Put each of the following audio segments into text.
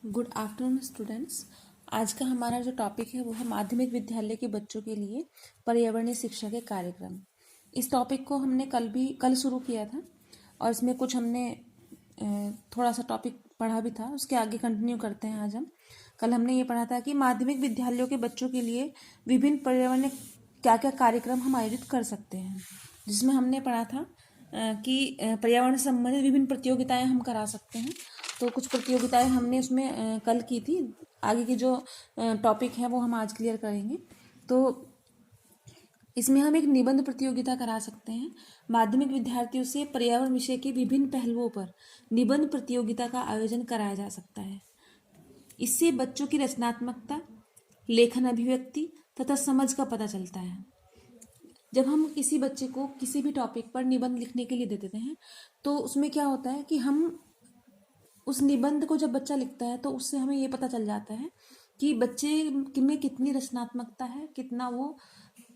Good afternoon students. आज का हमारा जो टॉपिक है वो है माध्यमिक विद्यालय के बच्चों के लिए पर्यावरणीय शिक्षा के कार्यक्रम। इस टॉपिक को हमने कल शुरू किया था और इसमें कुछ हमने थोड़ा सा टॉपिक पढ़ा भी था, उसके आगे कंटिन्यू करते हैं। आज हम कल हमने ये पढ़ा था कि माध्यमिक विद्यालयों के बच्चों के लिए विभिन्न पर्यावरणीय क्या क्या कार्यक्रम हम आयोजित कर सकते हैं, जिसमें हमने पढ़ा था कि पर्यावरण से संबंधित विभिन्न प्रतियोगिताएं हम करा सकते हैं। तो कुछ प्रतियोगिताएं हमने उसमें कल की थी। आगे की जो टॉपिक है वो हम आज क्लियर करेंगे। तो इसमें हम एक निबंध प्रतियोगिता करा सकते हैं। माध्यमिक विद्यार्थियों से पर्यावरण विषय के विभिन्न पहलुओं पर निबंध प्रतियोगिता का आयोजन कराया जा सकता है। इससे बच्चों की रचनात्मकता, लेखन अभिव्यक्ति तथा समझ का पता चलता है। जब हम किसी बच्चे को किसी भी टॉपिक पर निबंध लिखने के लिए दे देते हैं तो उसमें क्या होता है कि हम उस निबंध को जब बच्चा लिखता है तो उससे हमें ये पता चल जाता है कि बच्चे में कितनी रचनात्मकता है, कितना वो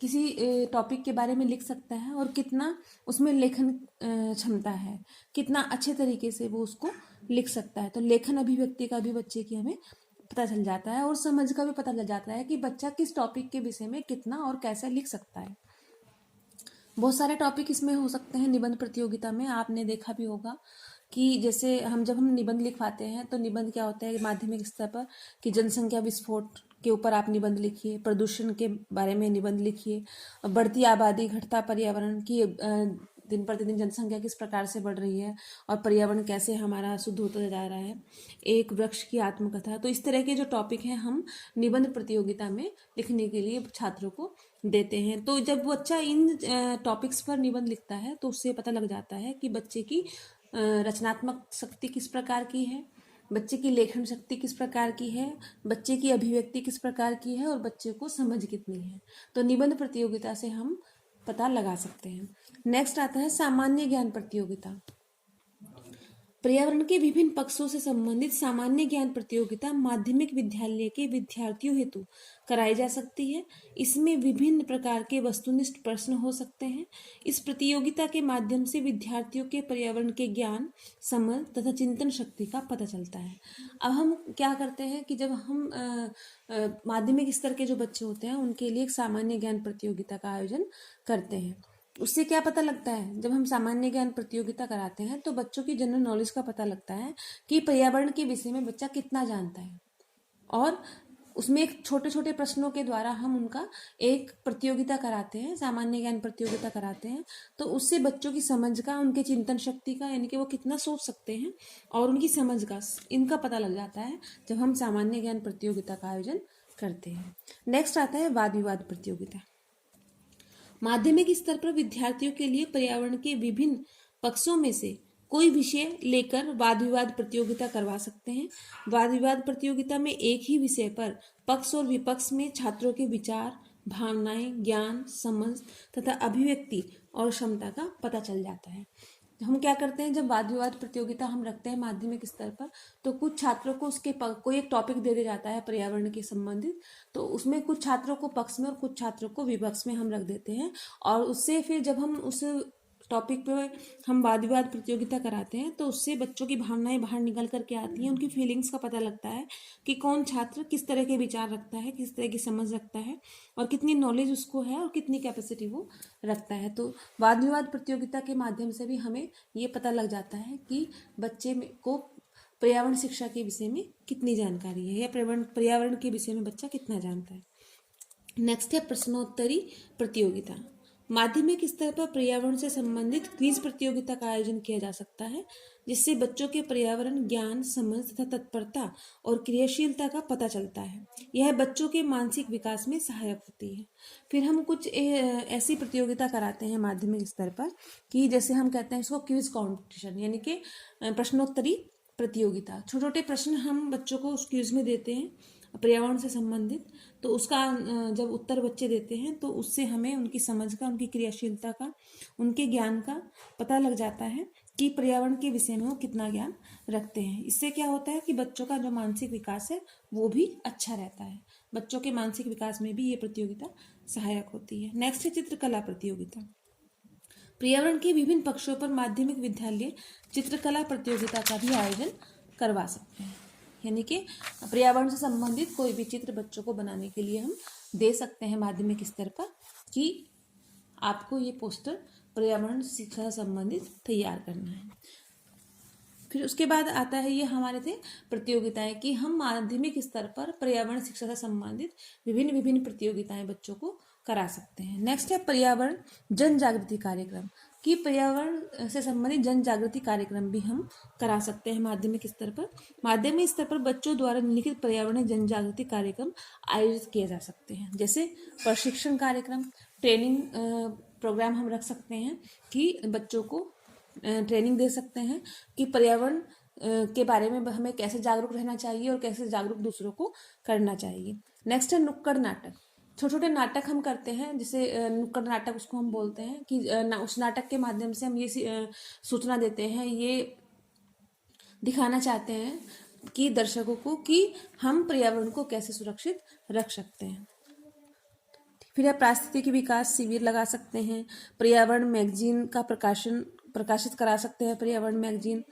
किसी टॉपिक के बारे में लिख सकता है और कितना उसमें लेखन क्षमता है, कितना अच्छे तरीके से वो उसको लिख सकता है। तो लेखन अभिव्यक्ति का भी बच्चे की हमें पता चल जाता है और समझ का भी पता चल जाता है कि बच्चा किस टॉपिक के विषय में कितना और कैसे लिख सकता है। बहुत सारे टॉपिक इसमें हो सकते हैं निबंध प्रतियोगिता में। आपने देखा भी होगा कि जैसे जब हम निबंध लिखवाते हैं तो निबंध क्या होता है माध्यमिक स्तर पर कि जनसंख्या विस्फोट के ऊपर आप निबंध लिखिए, प्रदूषण के बारे में निबंध लिखिए, बढ़ती आबादी, घटता पर्यावरण की दिन प्रतिदिन जनसंख्या किस प्रकार से बढ़ रही है और पर्यावरण कैसे हमारा शुद्ध होता जा रहा है, एक वृक्ष की आत्मकथा। तो इस तरह के जो टॉपिक हैं हम निबंध प्रतियोगिता में लिखने के लिए छात्रों को देते हैं। तो जब बच्चा इन टॉपिक्स पर निबंध लिखता है तो उससे पता लग जाता है कि बच्चे की रचनात्मक शक्ति किस प्रकार की है, बच्चे की लेखन शक्ति किस प्रकार की है, बच्चे की अभिव्यक्ति किस प्रकार की है और बच्चे को समझ कितनी है। तो निबंध प्रतियोगिता से हम पता लगा सकते हैं। नेक्स्ट आता है सामान्य ज्ञान प्रतियोगिता। पर्यावरण के विभिन्न पक्षों से संबंधित सामान्य ज्ञान प्रतियोगिता माध्यमिक विद्यालय के विद्यार्थियों हेतु कराई जा सकती है। इसमें विभिन्न प्रकार के वस्तुनिष्ठ प्रश्न हो सकते हैं। इस प्रतियोगिता के माध्यम से विद्यार्थियों के पर्यावरण के ज्ञान, समझ तथा चिंतन शक्ति का पता चलता है। अब हम क्या करते हैं कि जब हम माध्यमिक स्तर के जो बच्चे होते हैं उनके लिए एक सामान्य ज्ञान प्रतियोगिता का आयोजन करते हैं। उससे क्या पता लगता है, जब हम सामान्य ज्ञान प्रतियोगिता कराते हैं तो बच्चों की जनरल नॉलेज का पता लगता है कि पर्यावरण के विषय में बच्चा कितना जानता है। और उसमें एक छोटे छोटे प्रश्नों के द्वारा हम उनका एक प्रतियोगिता कराते हैं, सामान्य ज्ञान प्रतियोगिता कराते हैं। तो उससे बच्चों की समझ का, उनके चिंतन शक्ति का, यानी कि वो कितना सोच सकते हैं और उनकी समझ का, इनका पता लग जाता है जब हम सामान्य ज्ञान प्रतियोगिता का आयोजन करते हैं। नेक्स्ट आता है वाद विवाद प्रतियोगिता। माध्यमिक स्तर पर विद्यार्थियों के लिए पर्यावरण के विभिन्न पक्षों में से कोई विषय लेकर वाद विवाद प्रतियोगिता करवा सकते हैं। वाद विवाद प्रतियोगिता में एक ही विषय पर पक्ष और विपक्ष में छात्रों के विचार, भावनाएं, ज्ञान, समझ तथा अभिव्यक्ति और क्षमता का पता चल जाता है। हम क्या करते हैं, जब वाद विवाद प्रतियोगिता हम रखते हैं माध्यमिक स्तर पर तो कुछ छात्रों को उसके कोई एक टॉपिक दे दिया जाता है पर्यावरण के संबंधित। तो उसमें कुछ छात्रों को पक्ष में और कुछ छात्रों को विपक्ष में हम रख देते हैं और उससे फिर जब हम उस टॉपिक पे हम वाद विवाद प्रतियोगिता कराते हैं तो उससे बच्चों की भावनाएं बाहर निकल करके आती हैं, उनकी फीलिंग्स का पता लगता है कि कौन छात्र किस तरह के विचार रखता है, किस तरह की समझ रखता है और कितनी नॉलेज उसको है और कितनी कैपेसिटी वो रखता है। तो वाद विवाद प्रतियोगिता के माध्यम से भी हमें ये पता लग जाता है कि बच्चे को पर्यावरण शिक्षा के विषय में कितनी जानकारी है या पर्यावरण के विषय में बच्चा कितना जानता है। नेक्स्ट है प्रश्नोत्तरी प्रतियोगिता। माध्यमिक स्तर पर पर्यावरण से संबंधित क्विज प्रतियोगिता का आयोजन किया जा सकता है, जिससे बच्चों के पर्यावरण ज्ञान, समझ तथा तत्परता और क्रियाशीलता का पता चलता है। यह बच्चों के मानसिक विकास में सहायक होती है। फिर हम कुछ ऐसी प्रतियोगिता कराते हैं माध्यमिक स्तर पर कि जैसे हम कहते हैं इसको क्विज कॉम्पिटिशन, यानी कि प्रश्नोत्तरी प्रतियोगिता। छोटे छोटे प्रश्न हम बच्चों को उस क्विज में देते हैं पर्यावरण से संबंधित। तो उसका जब उत्तर बच्चे देते हैं तो उससे हमें उनकी समझ का, उनकी क्रियाशीलता का, उनके ज्ञान का पता लग जाता है कि पर्यावरण के विषय में वो कितना ज्ञान रखते हैं। इससे क्या होता है कि बच्चों का जो मानसिक विकास है वो भी अच्छा रहता है। बच्चों के मानसिक विकास में भी ये प्रतियोगिता सहायक होती है। नेक्स्ट है चित्रकला प्रतियोगिता। पर्यावरण के विभिन्न पक्षों पर माध्यमिक विद्यालय चित्रकला प्रतियोगिता का भी आयोजन करवा सकते हैं। यानी कि पर्यावरण से संबंधित कोई भी चित्र बच्चों को बनाने के लिए हम दे सकते हैं माध्यमिक स्तर पर कि आपको ये पोस्टर पर्यावरण शिक्षा से संबंधित तैयार करना है। फिर उसके बाद आता है ये हमारे थे प्रतियोगिताएं कि हम माध्यमिक स्तर पर पर्यावरण शिक्षा से संबंधित विभिन्न विभिन्न प्रतियोगिताएं बच्चों को करा सकते हैं। नेक्स्ट है पर्यावरण जन जागृति कार्यक्रम कि पर्यावरण से संबंधित जन जागृति कार्यक्रम भी हम करा सकते हैं माध्यमिक स्तर पर। माध्यमिक स्तर पर बच्चों द्वारा निम्नलिखित पर्यावरण जन जागृति कार्यक्रम आयोजित किए जा सकते हैं, जैसे प्रशिक्षण कार्यक्रम, ट्रेनिंग प्रोग्राम हम रख सकते हैं कि बच्चों को ट्रेनिंग दे सकते हैं कि पर्यावरण के बारे में हमें कैसे जागरूक रहना चाहिए और कैसे जागरूक दूसरों को करना चाहिए। नेक्स्ट है नुक्कड़ नाटक। छोटे छोटे नाटक हम करते हैं, जैसे नुक्कड़ नाटक उसको हम बोलते हैं कि उस नाटक के माध्यम से हम ये सूचना देते हैं, ये दिखाना चाहते हैं कि दर्शकों को कि हम पर्यावरण को कैसे सुरक्षित रख सकते हैं। फिर आप पारिस्थितिकी विकास शिविर लगा सकते हैं, पर्यावरण मैगजीन का प्रकाशित करा सकते हैं, पर्यावरण मैगजीन,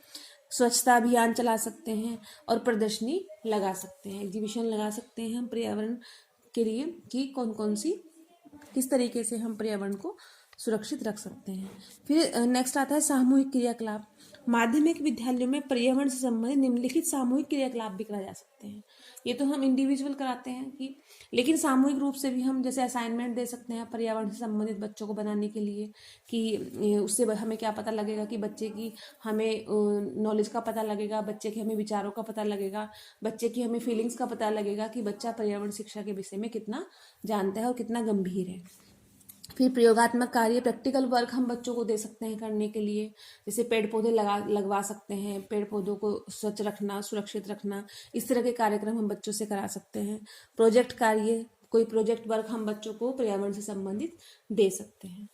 स्वच्छता अभियान चला सकते हैं और प्रदर्शनी लगा सकते हैं, एग्जीबिशन लगा सकते हैं हम पर्यावरण के लिए कि कौन कौन सी किस तरीके से हम पर्यावरण को सुरक्षित रख सकते हैं। फिर नेक्स्ट आता है सामूहिक क्रियाकलाप। माध्यमिक विद्यालयों में पर्यावरण से संबंधित निम्नलिखित सामूहिक क्रियाकलाप भी कराए जा सकते हैं। ये तो हम इंडिविजुअल कराते हैं कि, लेकिन सामूहिक रूप से भी हम जैसे असाइनमेंट दे सकते हैं पर्यावरण से संबंधित बच्चों को बनाने के लिए कि उससे हमें क्या पता लगेगा कि बच्चे की हमें नॉलेज का पता लगेगा, बच्चे के हमें विचारों का पता लगेगा, बच्चे की हमें फीलिंग्स का पता लगेगा कि बच्चा पर्यावरण शिक्षा के विषय में कितना जानता है और कितना गंभीर है। फिर प्रयोगात्मक कार्य, प्रैक्टिकल वर्क हम बच्चों को दे सकते हैं करने के लिए, जैसे पेड़ पौधे लगवा सकते हैं, पेड़ पौधों को स्वच्छ रखना, सुरक्षित रखना, इस तरह के कार्यक्रम हम बच्चों से करा सकते हैं। प्रोजेक्ट कार्य, कोई प्रोजेक्ट वर्क हम बच्चों को पर्यावरण से संबंधित दे सकते हैं।